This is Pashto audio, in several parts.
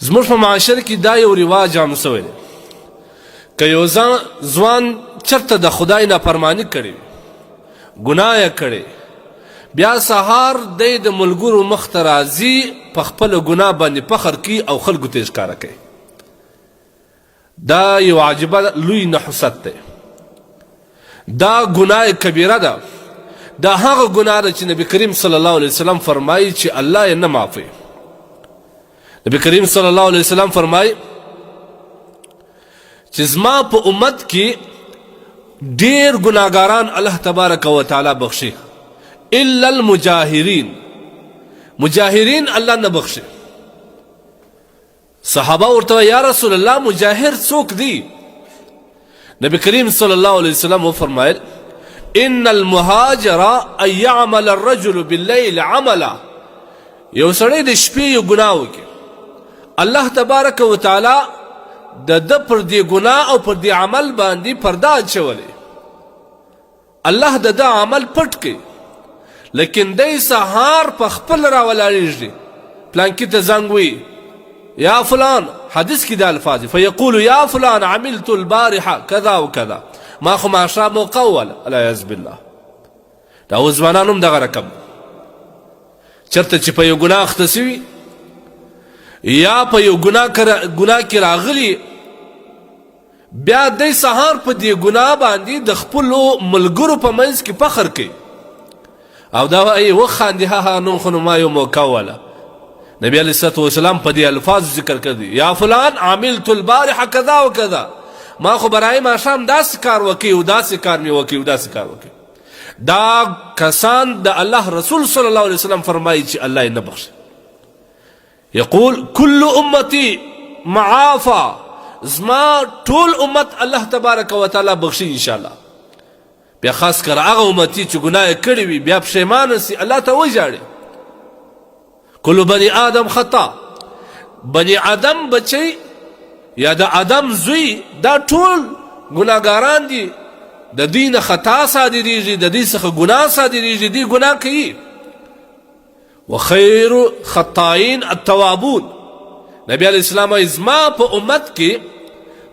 زموږ په معاشره کې دا یو رواج عام سوی دی که یو ځوان چرته د خدای نافرماني کړې ګناه یې کړې بیا سهار دی د ملګرو مخ ته راځي په خپله ګناه باندې فخر کوي او خلکو ته یې ښکاره کوي دا یو عجیبه لوی نحوست دی دا ګناه کبیره ده دا هغه ګناه ده چې نبی کریم صلی الله علیه وسلم فرمایي چې الله یې نه معافوي نبی کریم صلی الله علیه وسلم فرمای چې زما په امت کې ډیر ګناهګاران الله تبارک و تعالی بخشي الا المجاهرین مجاهرین الله نه بخشي صحابه ورته یا رسول الله مجاهر څوک دی نبی کریم صلی الله علیه وسلم فرمایل ان المهاجر ان يعمل الرجل بالليل عملا یو سړی د شپې یو ګناه وکړي الله تبارک و تعالی د پر دې ګناه او پر دې عمل باندې پرده اچولې الله د عمل پټ کړي لیکن دی سهار په خپل راولاړېږي پلانکي ته زنګ وي یا فلان حدیث کې د الفاظ فیقول یا فلان عملت البارحه كذا وكذا ما خو معاشره مقول العیاذ بالله دا اوس ځوانان هم دغه رقم چېرته چې په یو ګناه اخته سوي یا په یو ګناه کې راغلي بیا دی سهار په دې ګناه باندې د خپلو ملګرو په منځ کې فخر کوي او دا وایي وخاندي هغه نوم خو نو ما یو موکوله نبی علیه الصلاة والسلام په دې الفاظ ذکر کړي یا فلان عملت البارحه كذا وكذا ما خو برای ماښام داسې کار وکړي او داسې کار مې وکړي او داسې کار وکړي دا کسان د الله رسول صلی الله علیه وسلم فرمایي چې الله یې نه بخشي یقول کل امتی معافا زما ټول امت الله تبارک و تعالی بخشي انشاءالله بیا خاص کر هغه امتی چې ګناه یې کړې وي بیا پښیمانه سي الله ته وژاړي کل بني آدم خطا بني آدم بچی یا د آدم زوی دا ټول ګناهګاران دي د دوی نه خطا صادریږي د دوی څخه ګناه صادریږي دوی ګناه کوي وخیر خطائین التوابون نبی علیہ السلام زما په امت کې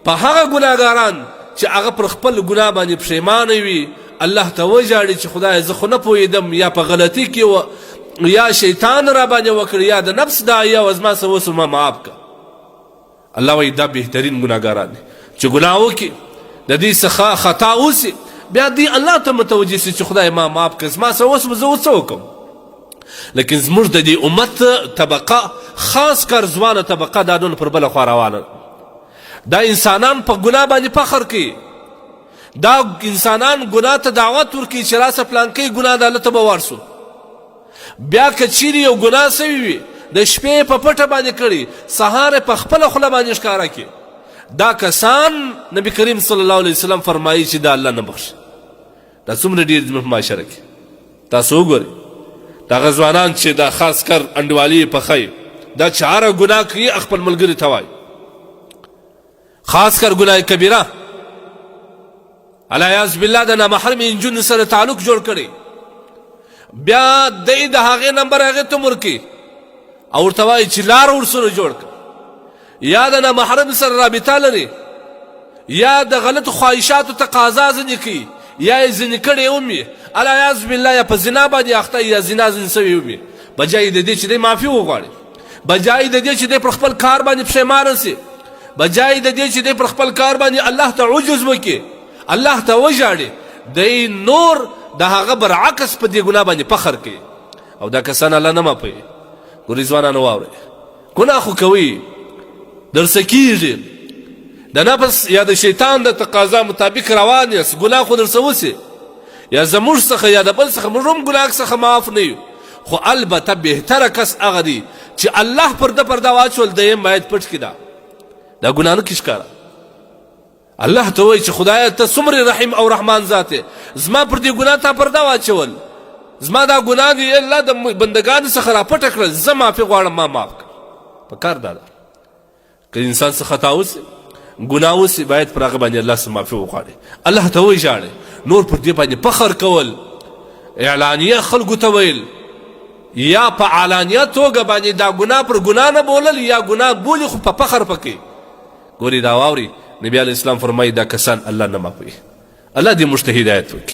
په هغه ګناهګاران چې هغه پر خپل ګناه باندې پښیمانه وي الله ته وژاړي چې خدای زه خو نه پوهېدم یا په غلطي کې یا شیطان را باندې وکړ یا د نفس دا یا وزما څه وسو ما معاف کړه الله وایي دا بهترین ګناهګاران دي چې ګناه وکړي د دې څخه خطا وسي بیا دوی الله ته متوجه سي چې خدای ما معاف کړه زما څه وسو زه څه وکړم لیکن زموږ د دې امت طبقه خاص کر ځوانه طبقه دا دونه پر بله خوا روانه دا انسانان په ګناه باندې فخر کوي دا انسانان ګناه ته دعوت ورکوي چې راسه پلانکی ګناه د الله ته به ورسو بیا که چیرې یو ګناه سوی وي د شپې په پټه باندې کړي سهار په خپله خوله باندې ښکاره کړي دا کسان نبی کریم صلی الله علیه وسلم فرمایي چې دا الله نه بخشي دا څومره ډېر زموږ معاشره کې تاسو وګورئ دغه ځوانان چې دا خاص کر انډوالي یې پخوي دا چې هره ګناه کوي خپل ملګري ته وایي خاص کر ګناه کبیره العیاذ بالله د نامحرمې نجونو سره تعلق جوړ کړي بیا دی د هغې نمبر هغې ته ورکوي او ورته وایي چې لاره ورسره جوړ کړه یا د نامحرم سره رابطه لري یا د غلطو خواهشاتو تقاضا ځینې کوي یا یې ځینې کړې هم وي العیاذ بالله یا په زنا باندې اخته یا زنا ځینې سوي وي بجای د دې چې دی معافي وغواړي بجای د دې چې دی پر خپل کار باندې پښیمانه سي بجای د دې چې دی پر خپل کار باندې الله ته عجز وکړي الله ته وژاړي دی نور د هغه برعکس په دې ګناه باندې فخر کوي او دا کسان الله نه معافوي ګورئ ځوانانو واورئ ګناه خو کوي درڅه کېږي د نفس یا د شیطان د تقاضا مطابق روان یاست ګناه خو درڅه وسي یا زموږ څخه یا د بل څخه موږ هم ګناه څخه معاف نه یو خو البته بهتره کس هغه دی چې الله پرده واچول دی باید پټ کړي دا ګناه نه کړي ښکاره الله ته وایي چې خدایه ته څومره رحیم او رحمان ذات زما پر دې ګناه تا پرده واچول زما دا ګناه دی الله د بندګانو څخه را پټه کړل زه معافي غواړم ما معاف کړه په کار دا ده که انسان څه خطا وسي ګناه وسي باید پر هغه باندې الله څخه معافي وغواړي الله ته وژاړي نور پر دې باندې فخر کول اعلانیه خلکو ته ویل یا په علانیه توګه باندې دا ګناه پر ګناه نه بولل یا ګناه بولي خو په فخر پکې. ګوري دا واوري نبی علیه السلام فرمایي دا کسان الله نه معافوي. الله دې موږ ته هدایت وکړي.